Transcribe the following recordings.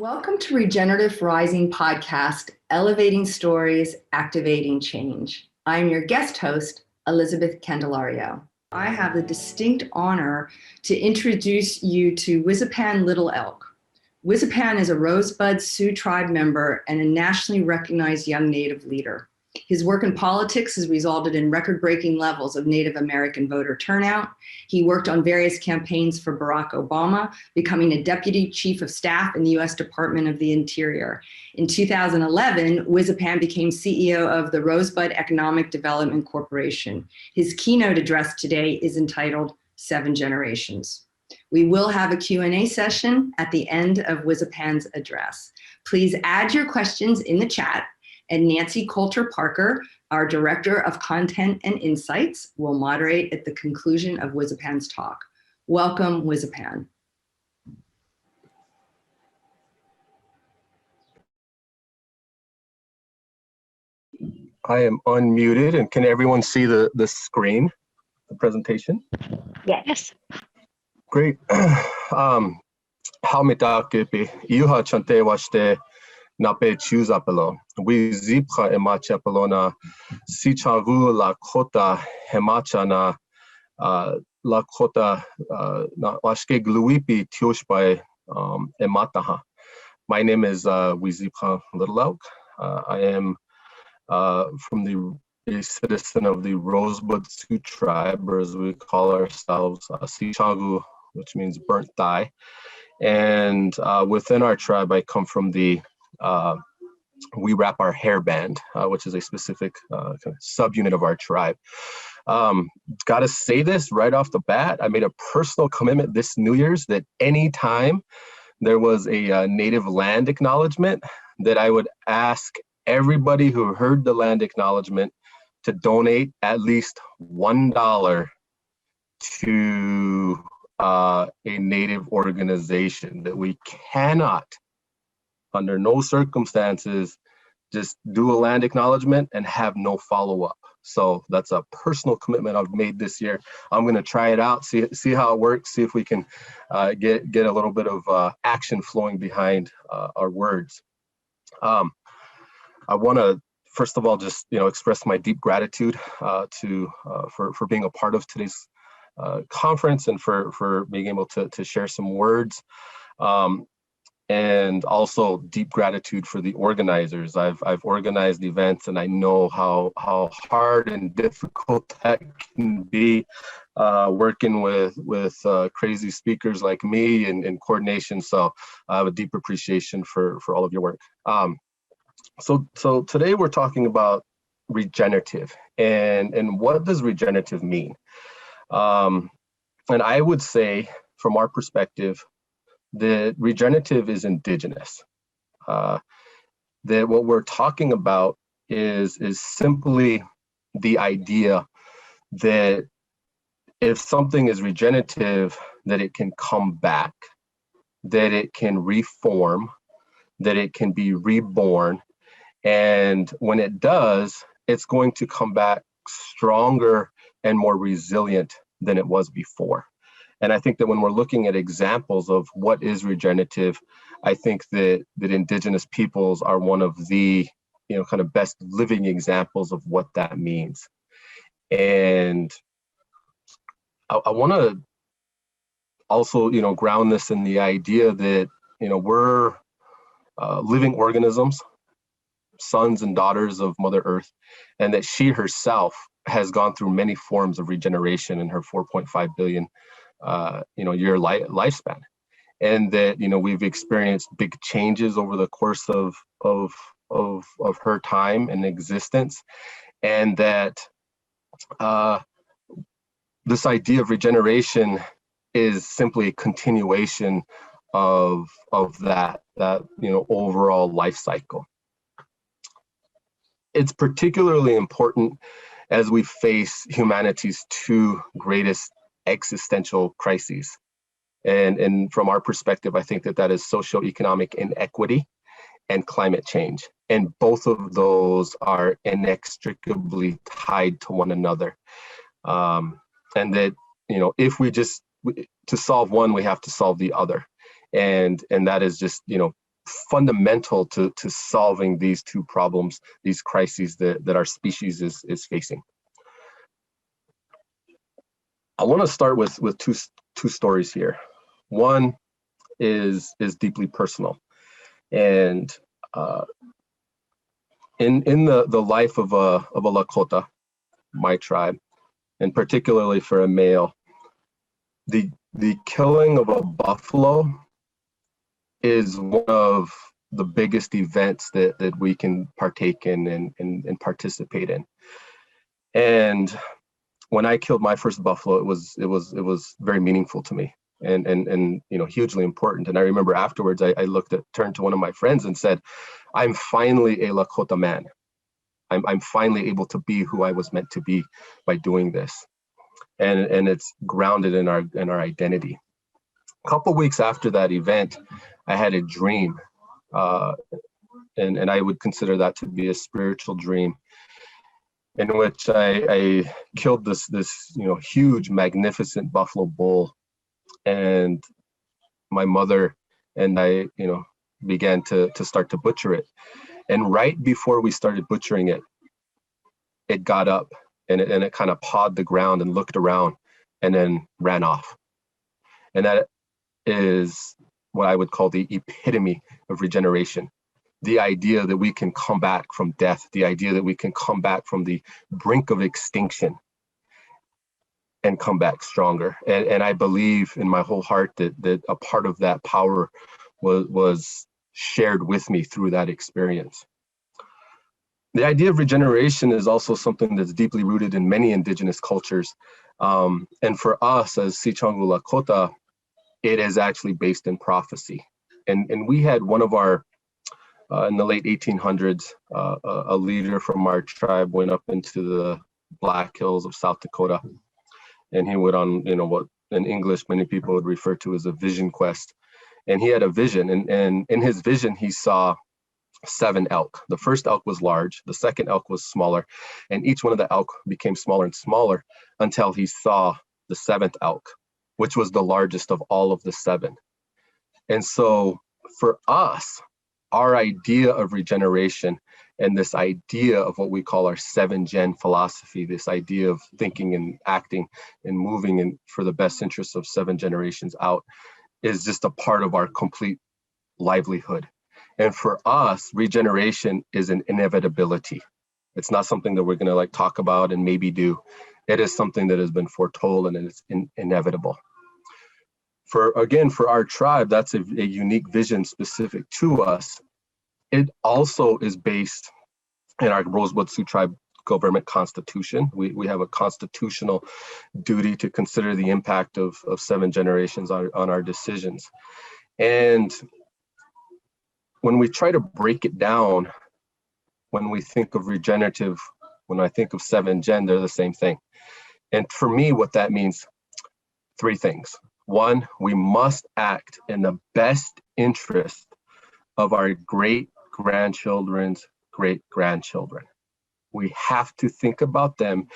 Welcome to Regenerative Rising Podcast, Elevating Stories, Activating Change. I'm your guest host, Elizabeth Candelario. I have the distinct honor to introduce you to Wizipan Little Elk. Wizipan is a Rosebud Sioux Tribe member and a nationally recognized young Native leader. His work in politics has resulted in record-breaking levels of Native American voter turnout. He worked on various campaigns for Barack Obama, becoming a deputy chief of staff in the U.S. Department of the Interior. In 2011, Wizipan became CEO of the Rosebud Economic Development Corporation. His keynote address today is entitled 7 Generations. We will have a Q&A session at the end of Wizipan's address. Please add your questions in the chat, and Nancy Coulter-Parker, our Director of Content and Insights, will moderate at the conclusion of Wizipan's talk. Welcome, Wizipan. I am unmuted, and can everyone see the screen, the presentation? Yes. Great. How me takepe iuha chante washte nape chuzapelo. We zipra emachapelona sicharu Lakota hemachana Lakota na washke gluipi tioshpai emataha. My name is Wizipan Little Elk. I am from a citizen of the Rosebud Sioux Tribe, or as we call ourselves, Sichagu, which means burnt thigh. And within our tribe, I come from the we wrap our hairband, which is a specific kind of subunit of our tribe. Gotta say this right off the bat, I made a personal commitment this New Year's that anytime there was a native land acknowledgement, that I would ask everybody who heard the land acknowledgement to donate at least $1 to a native organization. That we cannot, under no circumstances, just do a land acknowledgement and have no follow-up. So that's a personal commitment I've made this year. I'm going to try it out, see how it works, see if we can get a little bit of action flowing behind our words. I want to first of all just express my deep gratitude for being a part of today's conference and for being able to share some words. And also deep gratitude for the organizers. I've organized events, and I know how hard and difficult that can be, working with crazy speakers like me in coordination. So I have a deep appreciation for all of your work. So today we're talking about regenerative, and what does regenerative mean? And I would say, from our perspective, that regenerative is indigenous. That what we're talking about is simply the idea that if something is regenerative, that it can come back, that it can reform, that it can be reborn. And when it does, it's going to come back stronger and more resilient than it was before. And I think that when we're looking at examples of what is regenerative, I think that indigenous peoples are one of the kind of best living examples of what that means. And I want to also ground this in the idea that we're living organisms, sons and daughters of Mother Earth, and that she herself has gone through many forms of regeneration in her 4.5 billion year lifespan, and that we've experienced big changes over the course of her time and existence, and that this idea of regeneration is simply a continuation of that overall life cycle. It's particularly important as we face humanity's two greatest existential crises. And from our perspective, I think that is socioeconomic inequity and climate change. And both of those are inextricably tied to one another. And that, if to solve one, we have to solve the other. And that is just, fundamental to solving these two problems, these crises that our species is facing. I want to start with two stories here. One is deeply personal, and in the life of a Lakota, my tribe, and particularly for a male, the killing of a buffalo is one of the biggest events that we can partake in and participate in. And when I killed my first buffalo, it was very meaningful to me and hugely important. And I remember afterwards, I turned to one of my friends and said, I'm finally a Lakota man. I'm finally able to be who I was meant to be by doing this. And it's grounded in our identity. A couple weeks after that event, I had a dream, and I would consider that to be a spiritual dream, in which I killed this huge, magnificent buffalo bull, and my mother and I began to start to butcher it. And right before we started butchering it, it got up and it kind of pawed the ground and looked around and then ran off. And that is what I would call the epitome of regeneration. The idea that we can come back from death, the idea that we can come back from the brink of extinction and come back stronger. And I believe in my whole heart that a part of that power was shared with me through that experience. The idea of regeneration is also something that's deeply rooted in many indigenous cultures. And for us as Sicangu Lakota, it is actually based in prophecy. And we had one of our, in the late 1800s, a leader from our tribe went up into the Black Hills of South Dakota. And he went on, what in English many people would refer to as a vision quest. And he had a vision. And in his vision, he saw 7 elk. The first elk was large, the second elk was smaller, and each one of the elk became smaller and smaller until he saw the 7th elk, which was the largest of all of the 7. And so for us, our idea of regeneration and this idea of what we call our 7-gen philosophy, this idea of thinking and acting and moving for the best interests of 7 generations out, is just a part of our complete livelihood. And for us, regeneration is an inevitability. It's not something that we're going to talk about and maybe do. It is something that has been foretold, and it's inevitable. For our tribe, that's a unique vision specific to us. It also is based in our Rosebud Sioux Tribe government constitution. We have a constitutional duty to consider the impact of 7 generations on our decisions. And when we try to break it down, when we think of regenerative, when I think of 7-gen, they're the same thing. And for me, what that means, 3 things. 1, we must act in the best interest of our great-grandchildren's great-grandchildren. We have to think about them,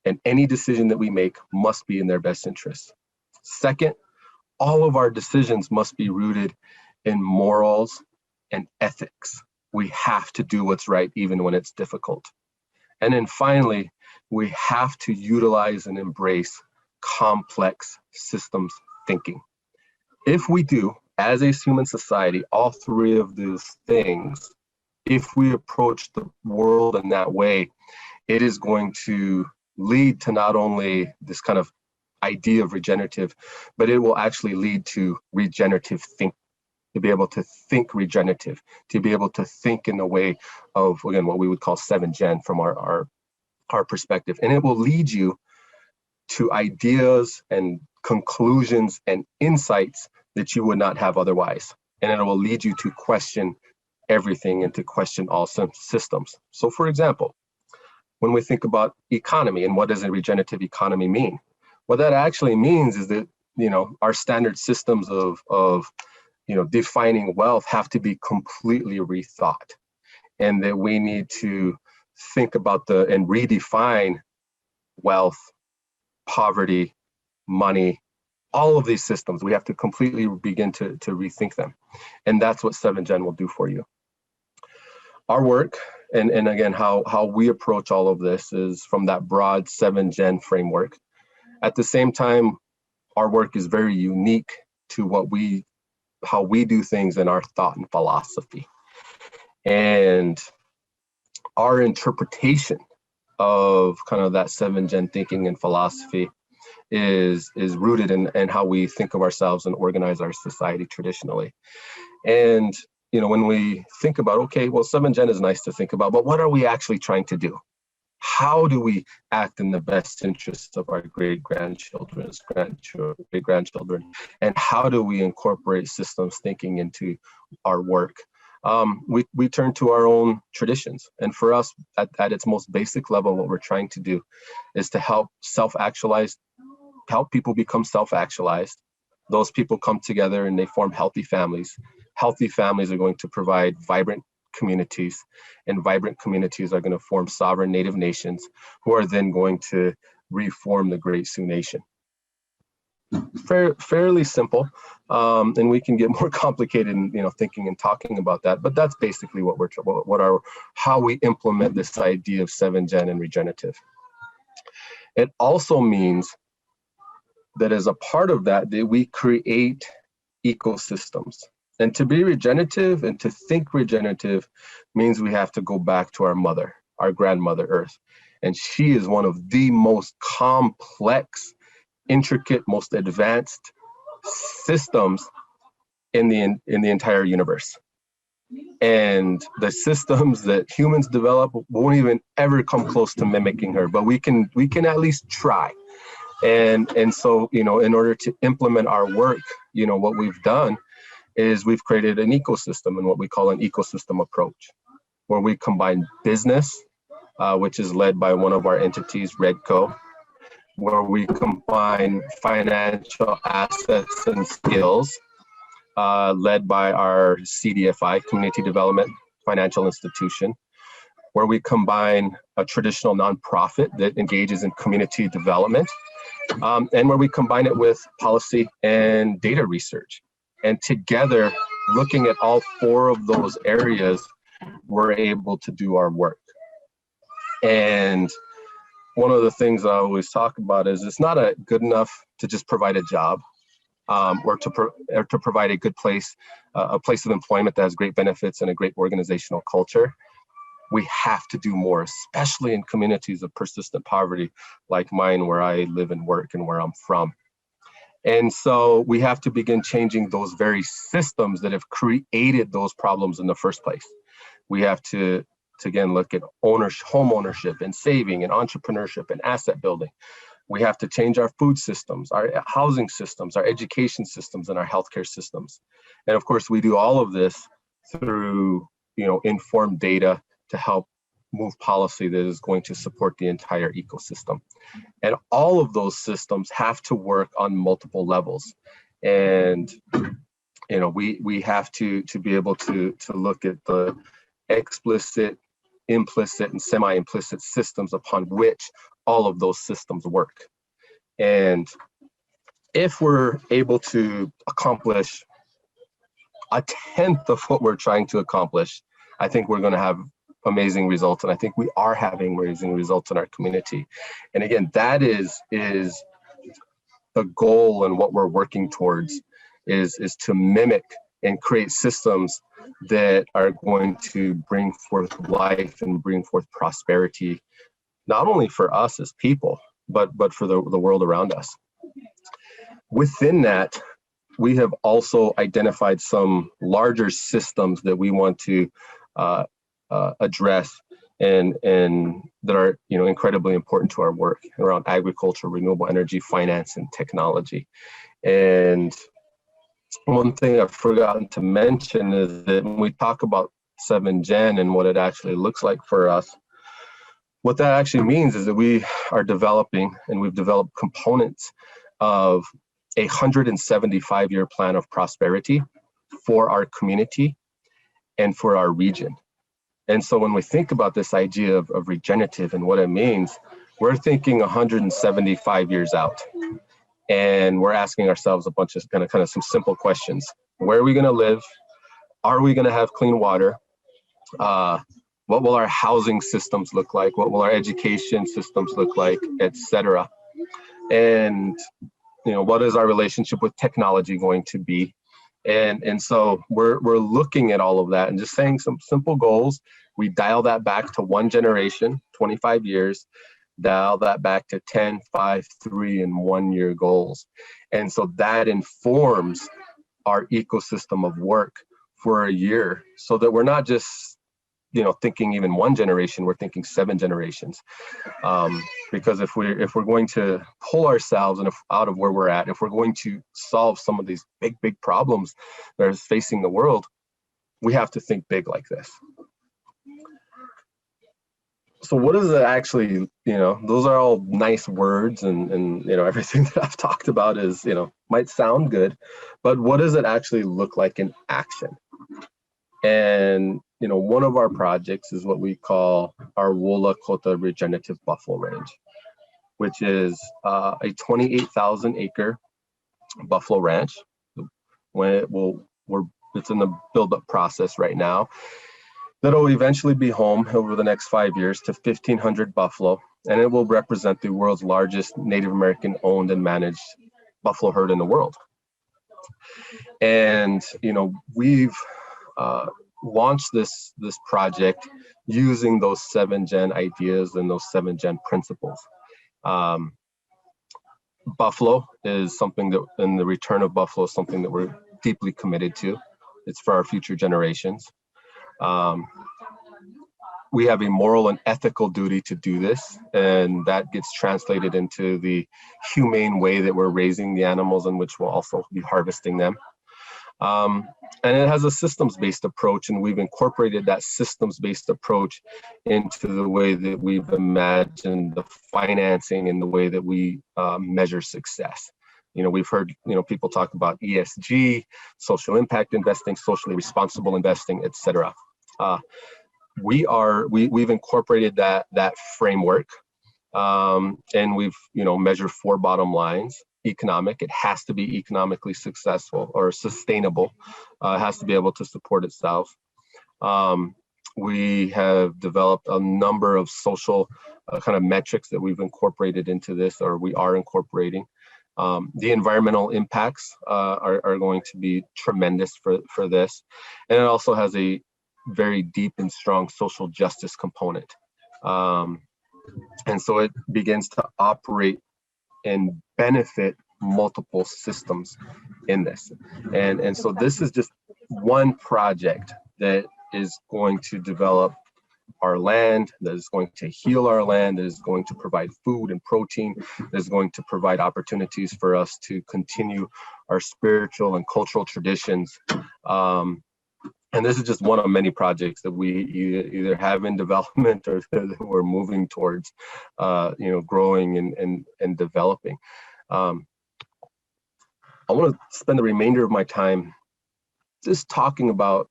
and any decision that we make must be in their best interest. 2nd, all of our decisions must be rooted in morals and ethics. We have to do what's right even when it's difficult. And then finally, we have to utilize and embrace complex systems thinking. If we do, as a human society, all 3 of these things, if we approach the world in that way, it is going to lead to not only this kind of idea of regenerative, but it will actually lead to regenerative thinking. To be able to think regenerative, to be able to think in the way of, again, what we would call 7-gen from our perspective. And it will lead you to ideas and conclusions and insights that you would not have otherwise. And it will lead you to question everything and to question all systems. So for example, when we think about economy and what does a regenerative economy mean? What that actually means is that, our standard systems of defining wealth have to be completely rethought, and that we need to think about and redefine wealth, poverty, money, all of these systems. We have to completely begin to rethink them. And that's what 7Gen will do for you. Our work, and again, how we approach all of this is from that broad 7Gen framework. At the same time, our work is very unique to how we do things in our thought and philosophy. And our interpretation of kind of that 7Gen thinking and philosophy is rooted in how we think of ourselves and organize our society traditionally. And when we think about, okay, well, 7Gen is nice to think about, but what are we actually trying to do? How do we act in the best interests of our great-grandchildren, great-grandchildren, and how do we incorporate systems thinking into our work? We turn to our own traditions. And for us, at its most basic level, what we're trying to do is to help people become self-actualized. Those people come together and they form healthy families. Healthy families are going to provide vibrant communities, and vibrant communities are going to form sovereign native nations who are then going to reform the Great Sioux Nation. Fairly simple, and we can get more complicated in thinking and talking about that, but that's basically how we implement this idea of 7Gen and regenerative. It also means that as a part of that we create ecosystems. And to be regenerative and to think regenerative means we have to go back to our mother, our grandmother Earth. And she is one of the most complex, intricate, most advanced systems in the entire universe. And the systems that humans develop won't even ever come close to mimicking her, but we can at least try. And so, in order to implement our work, what we've done is we've created an ecosystem and what we call an ecosystem approach, where we combine business, which is led by one of our entities, Redco, where we combine financial assets and skills, led by our CDFI, Community Development Financial Institution, where we combine a traditional nonprofit that engages in community development, and where we combine it with policy and data research. And together, looking at all four of those areas, we're able to do our work. And one of the things I always talk about is it's not good enough to just provide a job, or to provide a good place, a place of employment that has great benefits and a great organizational culture. We have to do more, especially in communities of persistent poverty like mine, where I live and work and where I'm from. And so we have to begin changing those very systems that have created those problems in the first place. We have to again look at home ownership and saving and entrepreneurship and asset building. We have to change our food systems, our housing systems, our education systems, and our healthcare systems. And of course, we do all of this through informed data to help move policy that is going to support the entire ecosystem. And all of those systems have to work on multiple levels. And we have to be able to look at the explicit, implicit, and semi-implicit systems upon which all of those systems work. And if we're able to accomplish a tenth of what we're trying to accomplish, I think we're going to have amazing results. And I think we are having amazing results in our community. And again, that is the goal, and what we're working towards is to mimic and create systems that are going to bring forth life and bring forth prosperity, not only for us as people, but for the world around us. Within that, we have also identified some larger systems that we want to address and that are incredibly important to our work around agriculture, renewable energy, finance, and technology. And one thing I've forgotten to mention is that when we talk about 7Gen and what it actually looks like for us, what that actually means is that we are developing, and we've developed components of a 175-year plan of prosperity for our community and for our region. And so when we think about this idea of regenerative and what it means, we're thinking 175 years out. And we're asking ourselves a bunch of kind of some simple questions. Where are we going to live? Are we going to have clean water? What will our housing systems look like? What will our education systems look like, etc.? And what is our relationship with technology going to be? And so we're looking at all of that and just saying some simple goals. We dial that back to one generation, 25 years, dial that back to 10, 5, 3, and 1 year goals. And so that informs our ecosystem of work for a year, so that we're not just thinking even one generation, we're thinking 7 generations. Because if we're going to pull ourselves out of where we're at, if we're going to solve some of these big problems that are facing the world, we have to think big like this. So what is it actually, those are all nice words and everything that I've talked about is, might sound good, but what does it actually look like in action? And, one of our projects is what we call our Lakota Regenerative Buffalo Range, which is a 28,000 acre buffalo ranch. It's in the build-up process right now. That'll eventually be home over the next 5 years to 1,500 buffalo, and it will represent the world's largest Native American owned and managed buffalo herd in the world. And, we've launched this project using those 7-gen ideas and those 7-gen principles. Buffalo is something that, and the return of buffalo is something that we're deeply committed to. It's for our future generations. We have a moral and ethical duty to do this, and that gets translated into the humane way that we're raising the animals, in which we'll also be harvesting them. And it has a systems-based approach, and we've incorporated that systems-based approach into the way that we've imagined the financing and the way that we measure success. We've heard, people talk about ESG, social impact investing, socially responsible investing, etc. We've incorporated that framework, and we've, measured 4 bottom lines. Economic, it has to be economically successful or sustainable. It has to be able to support itself. We have developed a number of social kind of metrics that we've incorporated into this, or we are incorporating. The environmental impacts are going to be tremendous for this. And it also has a very deep and strong social justice component. And so it begins to operate and benefit multiple systems in this. And so this is just one project that is going to develop our land, that is going to heal our land, that is going to provide food and protein, that is going to provide opportunities for us to continue our spiritual and cultural traditions. And this is just one of many projects that we either have in development or that we're moving towards, growing and developing. I want to spend the remainder of my time just talking about,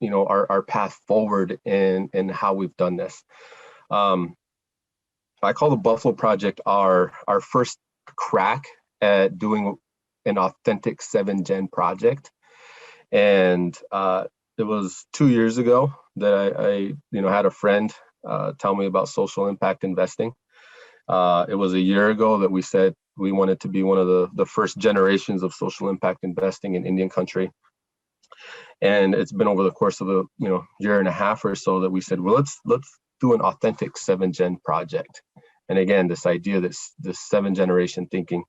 our path forward and how we've done this. I call the Buffalo Project our first crack at doing an authentic 7-gen project. And it was 2 years ago that I had a friend tell me about social impact investing. It was a year ago that we said we wanted to be one of the first generations of social impact investing in Indian country. And it's been over the course of a year and a half or so that we said, well, let's do an authentic 7-gen project. And again, this idea, this 7-generation thinking,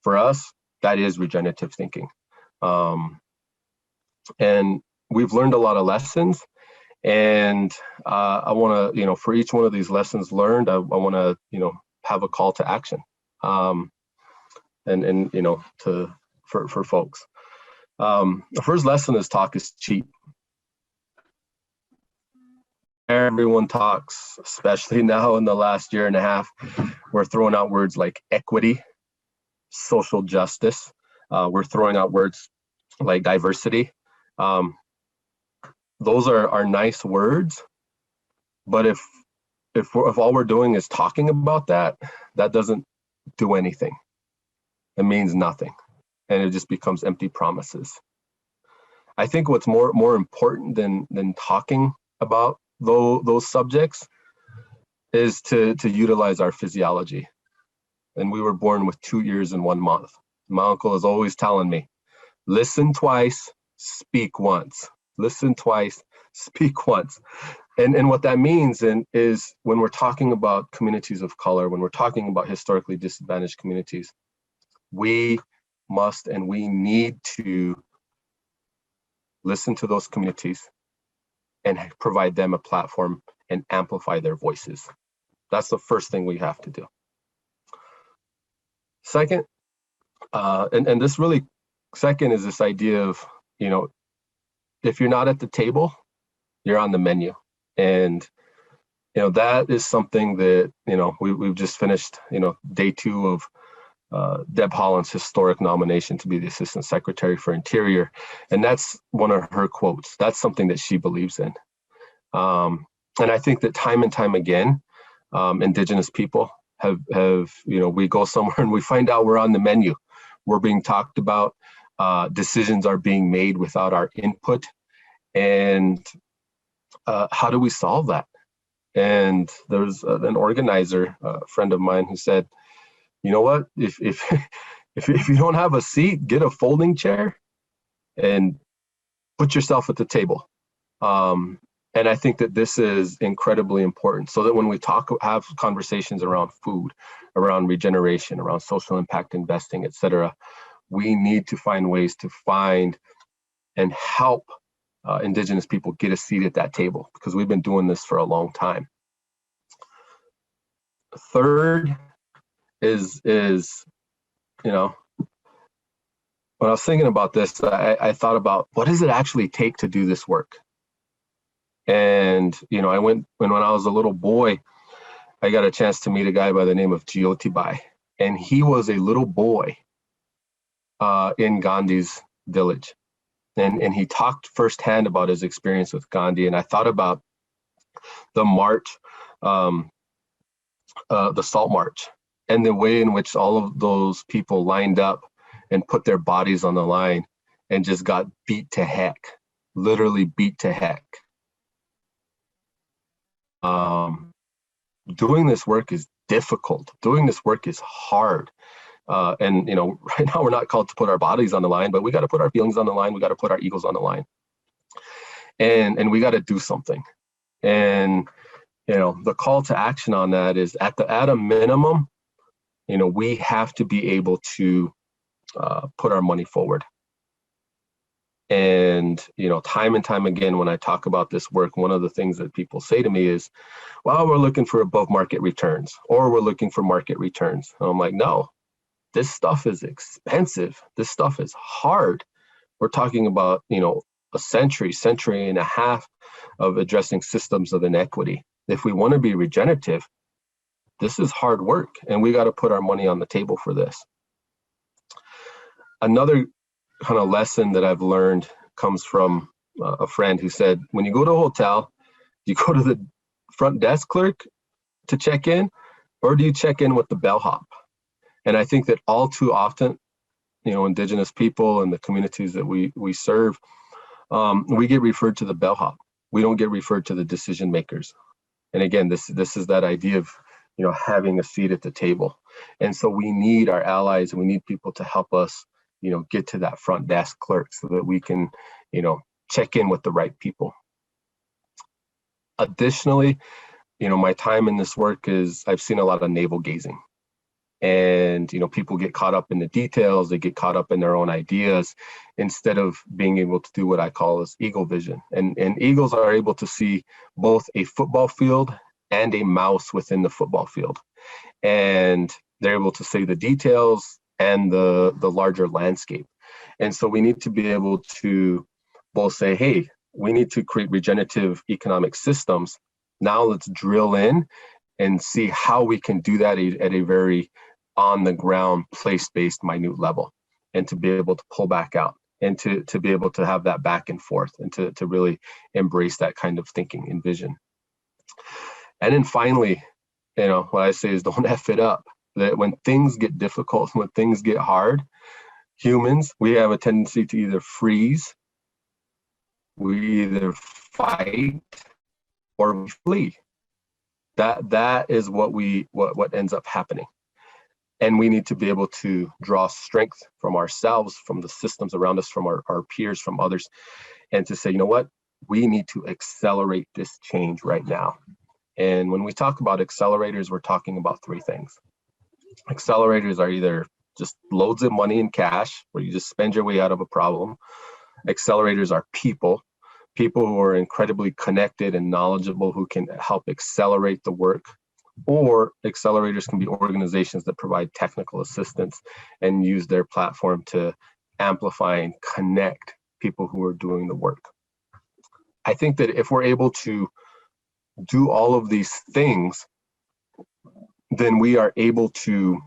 for us, that is regenerative thinking. And we've learned a lot of lessons, and I want to, for each one of these lessons learned, I want to, have a call to action, for folks. The first lesson is talk is cheap. Everyone talks, especially now in the last year and a half. We're throwing out words like equity, social justice. We're throwing out words like diversity. Those are nice words, but if all we're doing is talking about that doesn't do anything. it means nothing, and it just becomes empty promises. I think what's more important than talking about those subjects is to utilize our physiology. And we were born with 2 years and 1 month. My uncle is always telling me, listen twice, speak once. Listen twice, speak once. And what that means is when we're talking about communities of color, when we're talking about historically disadvantaged communities, we must and we need to listen to those communities and provide them a platform and amplify their voices. That's the first thing we have to do. Second, and this really, second is this idea of, if you're not at the table, you're on the menu. And, that is something that, we've just finished, day 2 of Deb Haaland's historic nomination to be the Assistant Secretary for Interior. And that's one of her quotes. That's something that she believes in. And I think that time and time again, Indigenous people have we go somewhere and we find out we're on the menu. We're being talked about. Decisions are being made without our input. And how do we solve that? And there's an organizer, a friend of mine, who said, you know what, if you don't have a seat, get a folding chair and put yourself at the table. And I think that this is incredibly important, so that when we have conversations around food, around regeneration, around social impact investing, et cetera, we need to find ways to find and help Indigenous people get a seat at that table, because we've been doing this for a long time. Third is when I was thinking about this, I thought about, what does it actually take to do this work? And, when I was a little boy, I got a chance to meet a guy by the name of Jyotibai. And he was a little boy in Gandhi's village. And he talked firsthand about his experience with Gandhi. And I thought about the march, the Salt March, and the way in which all of those people lined up and put their bodies on the line and just got beat to heck, literally beat to heck. Doing this work is difficult. Doing this work is hard. And right now we're not called to put our bodies on the line, but we got to put our feelings on the line. We got to put our egos on the line, and we got to do something. And the call to action on that is at a minimum, we have to be able to put our money forward. And, time and time again, when I talk about this work, one of the things that people say to me is, well, we're looking for above market returns, or we're looking for market returns. And I'm like, no, this stuff is expensive. This stuff is hard. We're talking about, a century and a half of addressing systems of inequity. If we want to be regenerative, this is hard work, and we got to put our money on the table for this. Another kind of lesson that I've learned comes from a friend who said, when you go to a hotel, you go to the front desk clerk to check in, or do you check in with the bellhop? And I think that all too often, Indigenous people and the communities that we serve, we get referred to the bellhop. We don't get referred to the decision makers. And again, this is that idea of having a seat at the table. And so we need our allies, and we need people to help us get to that front desk clerk so that we can, check in with the right people. Additionally, my time in this work is I've seen a lot of navel gazing. And, people get caught up in the details, they get caught up in their own ideas instead of being able to do what I call as eagle vision. And eagles are able to see both a football field and a mouse within the football field. And they're able to see the details and the larger landscape. And so we need to be able to both say, hey, we need to create regenerative economic systems. Now let's drill in and see how we can do that at a very on the ground, place-based, minute level, and to be able to pull back out and to be able to have that back and forth and to really embrace that kind of thinking and vision. And then finally, what I say is don't F it up. that when things get difficult, when things get hard, humans, we have a tendency to either freeze, we either fight, or we flee. That is what ends up happening. And we need to be able to draw strength from ourselves, from the systems around us, from our peers, from others, and to say, you know what, we need to accelerate this change right now. And when we talk about accelerators, we're talking about three things. Accelerators are either just loads of money in cash, where you just spend your way out of a problem. Accelerators are people who are incredibly connected and knowledgeable, who can help accelerate the work. Or accelerators can be organizations that provide technical assistance and use their platform to amplify and connect people who are doing the work. I think that if we're able to do all of these things, then we are able to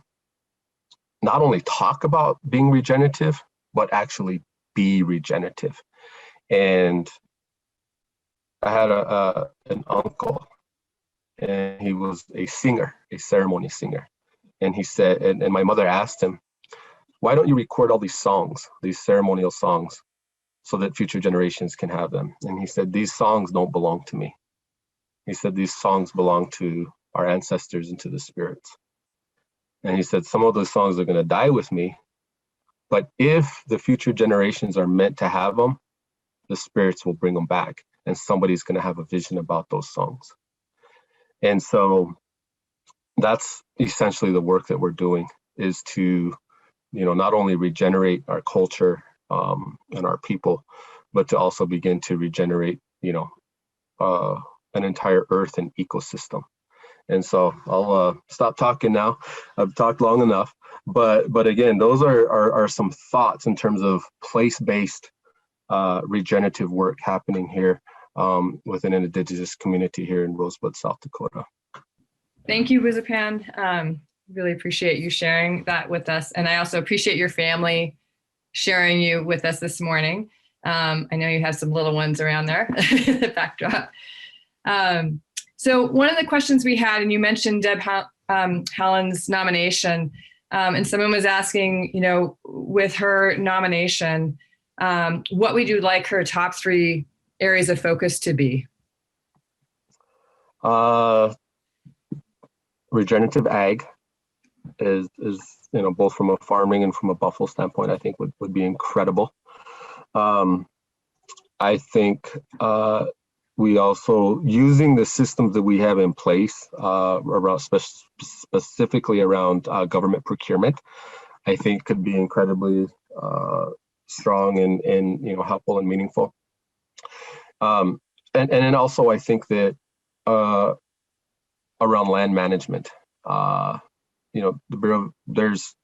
not only talk about being regenerative, but actually be regenerative. And I had an uncle, and he was a singer, a ceremony singer. And he said, and my mother asked him, why don't you record all these songs, these ceremonial songs, so that future generations can have them? And he said, these songs don't belong to me. He said, these songs belong to our ancestors and to the spirits. And he said, some of those songs are going to die with me, but if the future generations are meant to have them, the spirits will bring them back, and somebody's going to have a vision about those songs. And so that's essentially the work that we're doing, is to, not only regenerate our culture and our people, but to also begin to regenerate, an entire earth and ecosystem. And so I'll stop talking now. I've talked long enough, but again, those are some thoughts in terms of place-based regenerative work happening here within an indigenous community here in Rosebud, South Dakota. Thank you, Wizipan. Really appreciate you sharing that with us. And I also appreciate your family sharing you with us this morning. I know you have some little ones around there in the backdrop. So one of the questions we had, and you mentioned Deb Hallen's nomination, and someone was asking, with her nomination, what would you like her top 3 areas of focus to be? Regenerative ag is both from a farming and from a buffalo standpoint, I think would be incredible. I think we also, using the systems that we have in place around specifically around government procurement, I think could be incredibly strong and helpful and meaningful. And then also I think that around land management, there's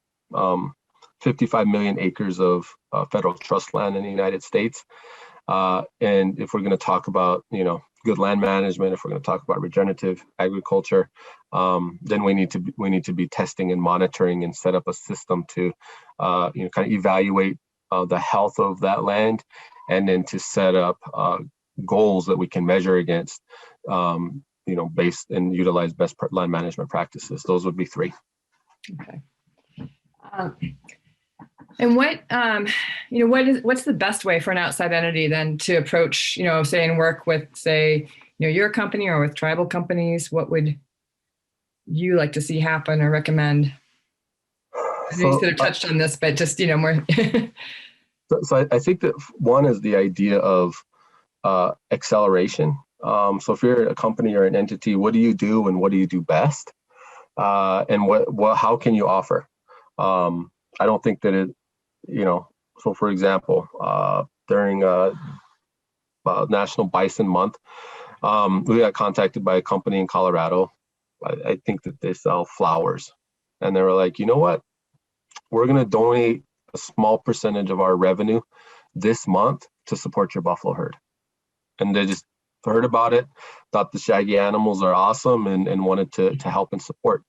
55 million acres of federal trust land in the United States. And if we're going to talk about, good land management, if we're going to talk about regenerative agriculture, then we need to be testing and monitoring and set up a system to, kind of evaluate the health of that land, and then to set up goals that we can measure against, based and utilize best land management practices. Those would be 3. Okay. And what's the best way for an outside entity then to approach, say, and work with, say, your company or with tribal companies? What would you like to see happen or recommend? I know you sort of touched on this, but just, more. So I think that one is the idea of acceleration. So if you're a company or an entity, what do you do and what do you do best? And how can you offer? I don't think that it, so for example, during National Bison Month, we got contacted by a company in Colorado. I think that they sell flowers. And they were like, you know what? We're going to donate a small percentage of our revenue this month to support your buffalo herd. And they just heard about it, thought the shaggy animals are awesome, and wanted to help and support.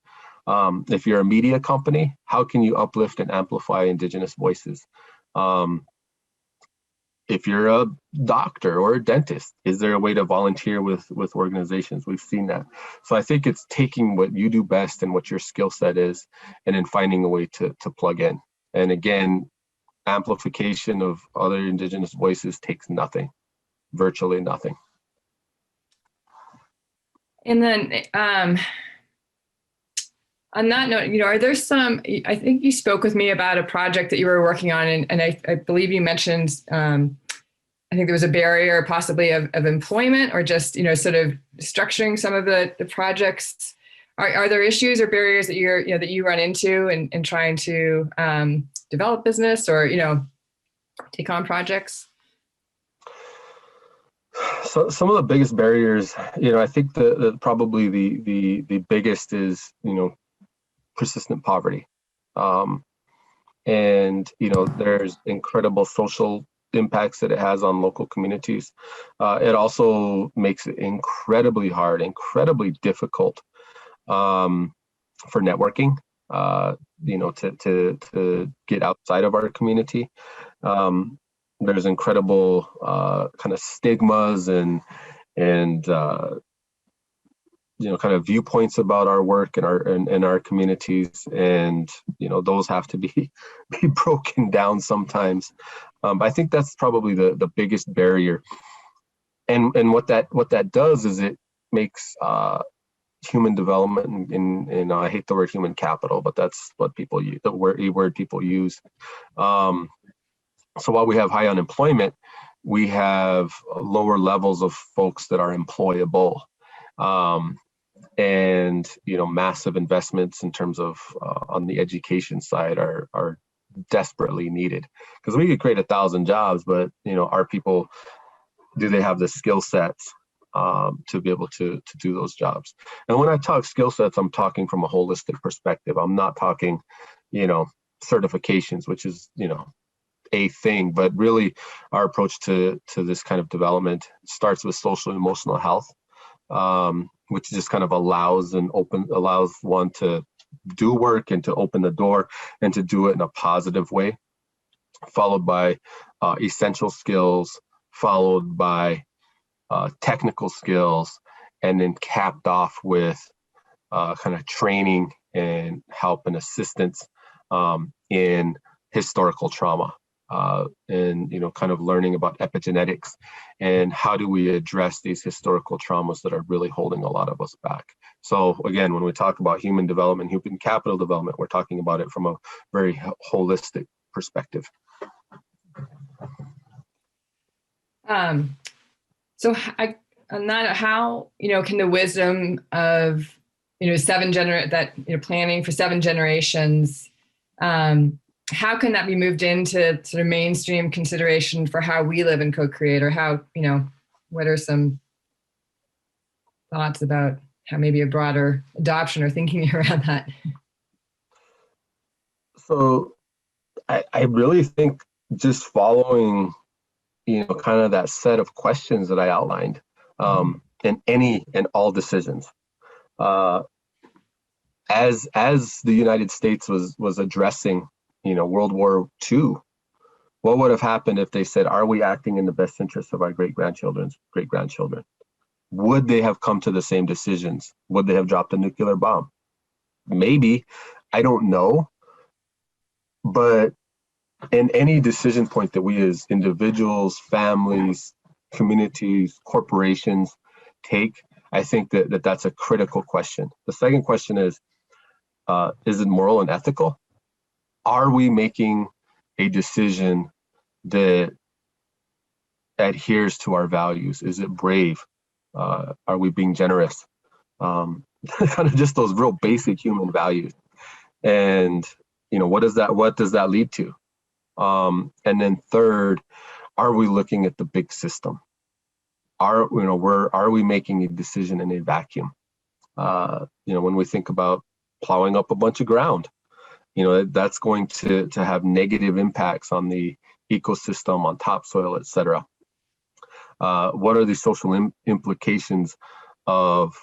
If you're a media company, how can you uplift and amplify indigenous voices? if you're a doctor or a dentist, is there a way to volunteer with organizations? We've seen that. So I think it's taking what you do best and what your skill set is, and then finding a way to plug in. And again, amplification of other indigenous voices takes nothing, virtually nothing. And then on that note, are there some, I think you spoke with me about a project that you were working on, and I believe you mentioned, I think there was a barrier possibly of employment, or just, sort of structuring some of the projects. Are there issues or barriers that that you run into in trying to develop business or, take on projects? So some of the biggest barriers, I think probably the biggest is, persistent poverty. And, there's incredible social impacts that it has on local communities. It also makes it incredibly hard, incredibly difficult for networking, to get outside of our community. There's incredible kind of stigmas and kind of viewpoints about our work and our communities, and those have to be broken down sometimes. But I think that's probably the biggest barrier. And what that does is it makes human development, and I hate the word human capital, but that's what people use, the word people use. So while we have high unemployment, we have lower levels of folks that are employable. And massive investments in terms of on the education side are desperately needed, because we could create 1,000 jobs, but our people, do they have the skill sets to be able to do those jobs? And when I talk skill sets, I'm talking from a holistic perspective. I'm not talking certifications, which is a thing, but really our approach to this kind of development starts with social and emotional health, which just kind of allows one to do work and to open the door and to do it in a positive way, followed by essential skills, followed by technical skills, and then capped off with kind of training and help and assistance in historical trauma. And kind of learning about epigenetics and how do we address these historical traumas that are really holding a lot of us back. So again, when we talk about human development, human capital development, we're talking about it from a very holistic perspective. So on that, how can the wisdom of planning for 7 generations, how can that be moved into sort of mainstream consideration for how we live and co-create, or how, what are some thoughts about how maybe a broader adoption or thinking around that? So I really think just following, kind of that set of questions that I outlined in any and all decisions. As the United States was addressing World War II, what would have happened if they said, are we acting in the best interest of our great-grandchildren's great-grandchildren? Would they have come to the same decisions? Would they have dropped a nuclear bomb? Maybe, I don't know. But in any decision point that we as individuals, families, communities, corporations take, I think that's a critical question. The second question is it moral and ethical? Are we making a decision that adheres to our values? Is it brave? Are we being generous? Kind of just those real basic human values. And what does that lead to? And then third, are we looking at the big system? Are we making a decision in a vacuum? When we think about plowing up a bunch of ground, that's going to have negative impacts on the ecosystem, on topsoil, et cetera. What are the social implications of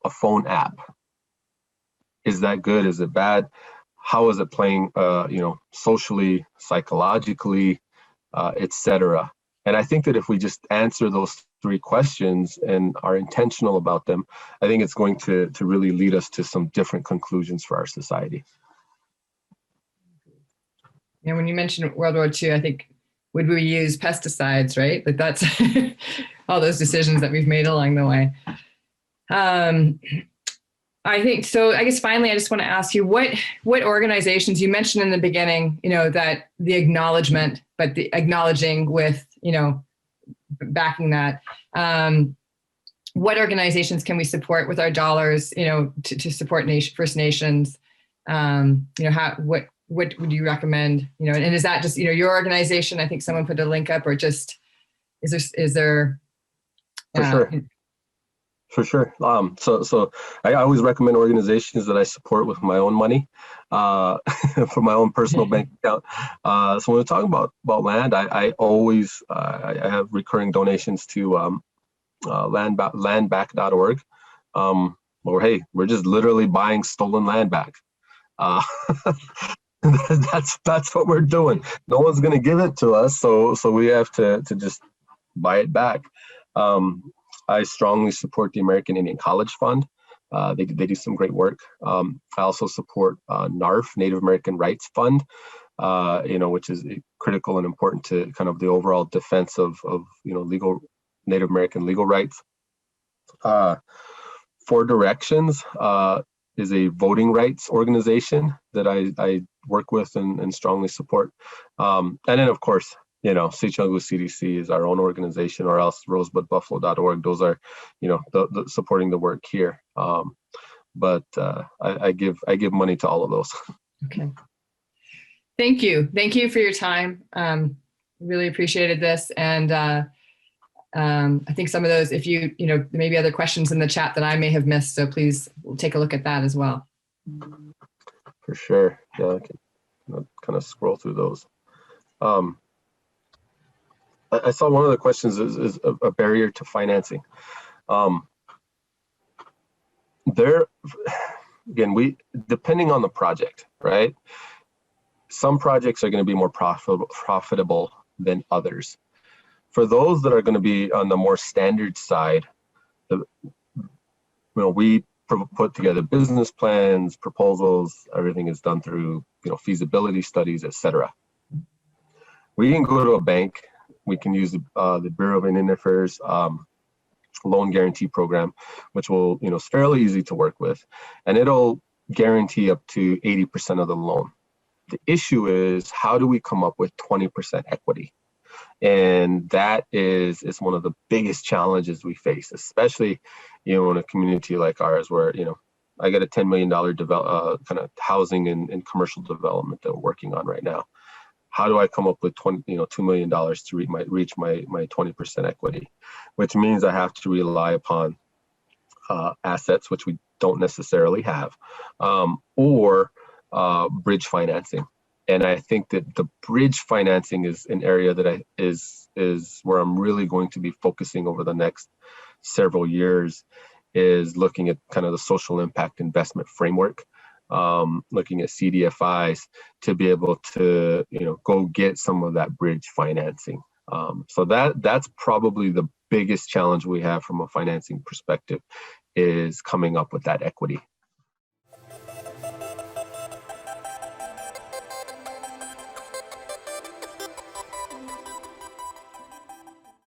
a phone app? Is that good? Is it bad? How is it playing, socially, psychologically, etc. And I think that if we just answer those three questions and are intentional about them, I think it's going to really lead us to some different conclusions for our society. Yeah, when you mentioned World War II, I think, would we use pesticides, right? Like that's all those decisions that we've made along the way. I think so. I guess finally, I just want to ask you what organizations you mentioned in the beginning. That the acknowledgement, but the acknowledging with backing that. What organizations can we support with our dollars? To support First Nations. What would you recommend? And is that just your organization? I think someone put a link up, or just is there? For sure. For sure. So I always recommend organizations that I support with my own money, from my own personal bank account. So when we're talking about land, I always I have recurring donations to landback.org. Or hey, we're just literally buying stolen land back. That's what we're doing. No one's going to give it to us, so we have to just buy it back. I strongly support the American Indian College Fund. They do some great work. I also support NARF, Native American Rights Fund, which is critical and important to kind of the overall defense of legal Native American legal rights. Four Directions is a voting rights organization that I work with and strongly support. And then of course, Sichungu CDC is our own organization, or else rosebudbuffalo.org. Those are, the supporting the work here. But I give money to all of those. Okay. Thank you. Thank you for your time. Really appreciated this. And I think some of those, if you maybe other questions in the chat that I may have missed, so please take a look at that as well. For sure. Yeah, I can kind of scroll through those. I saw one of the questions is a barrier to financing. Depending on the project, right? Some projects are going to be more profitable than others. For those that are going to be on the more standard side, we put together business plans, proposals. Everything is done through feasibility studies, etc. We can go to a bank. We can use the Bureau of Indian Affairs loan guarantee program, which will is fairly easy to work with, and it'll guarantee up to 80% of the loan. The issue is, how do we come up with 20% equity? And that is one of the biggest challenges we face, especially in a community like ours, where I got a $10 million kind of housing and commercial development that we're working on right now. How do I come up with $2 million to reach my 20% equity? Which means I have to rely upon assets, which we don't necessarily have, or bridge financing. And I think that the bridge financing is an area that is where I'm really going to be focusing over the next several years, is looking at kind of the social impact investment framework, looking at CDFIs to be able to, go get some of that bridge financing. So that's probably the biggest challenge we have from a financing perspective, is coming up with that equity.